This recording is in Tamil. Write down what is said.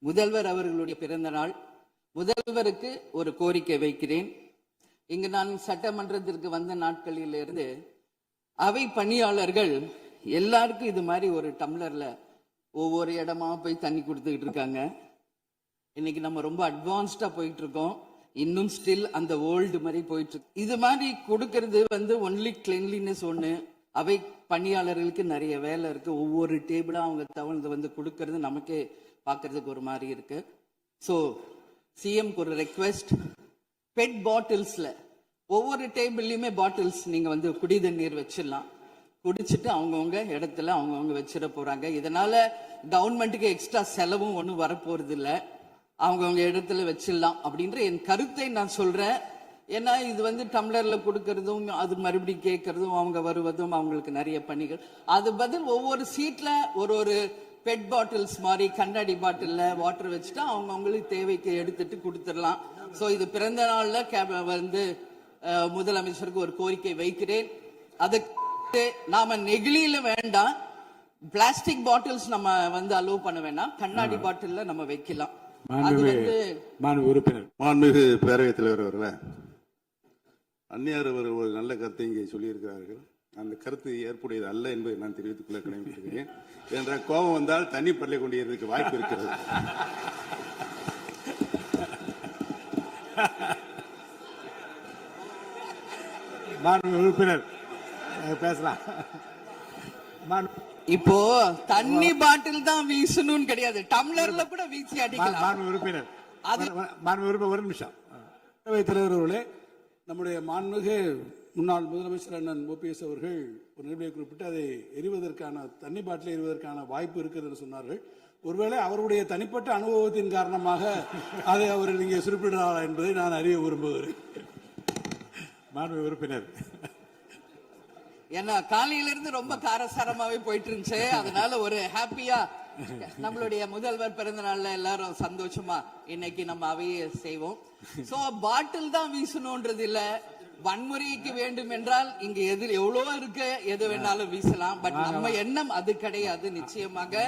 முதல்வர் அவர்களுடைய பிறந்த நாள். முதல்வருக்கு ஒரு கோரிக்கை வைக்கிறேன். இங்கு நான் சட்டமன்றத்திற்கு வந்த நாட்களில் இருந்து அவை பணியாளர்கள் எல்லாருக்கும் இது மாதிரி ஒரு டம்ளர்ல ஒவ்வொரு இடமா போய் தண்ணி கொடுத்துக்கிட்டு இருக்காங்க. இன்னைக்கு நம்ம ரொம்ப அட்வான்ஸ்டா போயிட்டு இருக்கோம். இன்னும் ஸ்டில் அந்த ஓல்டு மாதிரி போயிட்டு இருக்கு. இது மாதிரி கொடுக்கறது ஒன்லி கிளீன்லினஸ் ஒண்ணு. அவை பணியாளர்களுக்கு நிறைய வேலை இருக்கு. ஒவ்வொரு டேபிளா அவங்க தவழ்ந்து கொடுக்கறது நமக்கே பார்க்கறதுக்கு ஒரு மாதிரி இருக்கு. ஸோ சிஎம்க்கு ஒரு ரெக்வெஸ்ட், பெட் பாட்டில்ஸ்ல ஒவ்வொரு டேபிள்லயுமே பாட்டில்ஸ் நீங்க குடி தண்ணீர் வச்சிடலாம். குடிச்சிட்டு அவங்கவுங்க இடத்துல அவங்கவுங்க வச்சிட போறாங்க. இதனால கவர்மெண்ட்டுக்கு எக்ஸ்ட்ரா செலவும் ஒன்றும் வரப்போறது இல்லை. அவங்கவுங்க இடத்துல வச்சிடலாம் அப்படின்ற என் கருத்தை நான் சொல்றேன். ஏன்னா இது டம்ளர்ல கொடுக்கறதும் அது மறுபடியும் கேட்கறதும் அவங்க வருவதும் அவங்களுக்கு நிறைய பணிகள். அது பதில் ஒவ்வொரு சீட்ல ஒரு ஒரு பெட் பாட்டில்ஸ் மாதிரி கண்ணாடி பாட்டில்ல வாட்டர் வச்சுட்டா அவங்களுக்கு தேவைக்கு எடுத்துட்டு கொடுத்துடலாம். ஸோ இது பிறந்த நாள்ல முதலமைச்சருக்கு ஒரு கோரிக்கை வைக்கிறேன். அதுக்கு நாம நெகிழியில வேண்டாம், பிளாஸ்டிக் பாட்டில்ஸ் நம்ம அலோவ் பண்ண வேண்டாம், கண்ணாடி பாட்டில்ல நம்ம வைக்கலாம். மாண்புமிகு பேரவைத் தலைவர் அவர்களே, அந்நியார் அவர்கள் ஒரு நல்ல கருத்தை இங்கே சொல்லியிருக்கிறார்கள். அந்த கருத்து ஏற்புடையது அல்ல என்பதை நான் தெரிவித்துக் கொள்ள கடமைப்பட்டிருக்கிறேன். என்ற கோபம் வந்தால் தண்ணி பரலை கொண்டிருக்க வாய்ப்பு இருக்கிறது. உறுப்பினர் பேசலாம். இப்போ தண்ணி பாட்டில் தான் வீசணும்னு கிடையாது, டம்ளர்ல கூட வீசி அடிக்கலாம். உறுப்பினர் ஒரு நிமிஷம். தலைவர் அவர்களே, நம்முடைய மாண்புமிகு முன்னாள் முதலமைச்சர் அண்ணன் ஓபிஎஸ் அவர்கள் ஒரு நிலையை குறிப்பிட்டு அதை எரிவதற்கான தண்ணி பாட்டில் எரிவதற்கான வாய்ப்பு இருக்கிறது என்று சொன்னார்கள். ஒருவேளை அவருடைய தனிப்பட்ட அனுபவத்தின் காரணமாக அதை அவர் இங்கே குறிப்பிடுறாரா என்பதை நான் அறிய விரும்புகிறேன். மாண்புமிகு உறுப்பினர், ஏன்னா காலையில இருந்து ரொம்ப காரசாரமாவே போயிட்டு இருந்துச்சு. அதனால ஒரு ஹாப்பியா நம்மளுடைய முதல்வர் பிறந்த நாள்ல எல்லாரும் சந்தோஷமா இன்னைக்கு நம்ம அவையை செய்வோம். சோ பாட்டில் தான் வீசணும்ன்றது இல்ல. வன்முறைக்கு வேண்டும் என்றால் இங்க எவ்வளவோ இருக்கு, எது வேணாலும் வீசலாம். பட் நம்ம எண்ணம் அது கிடையாது. நிச்சயமாக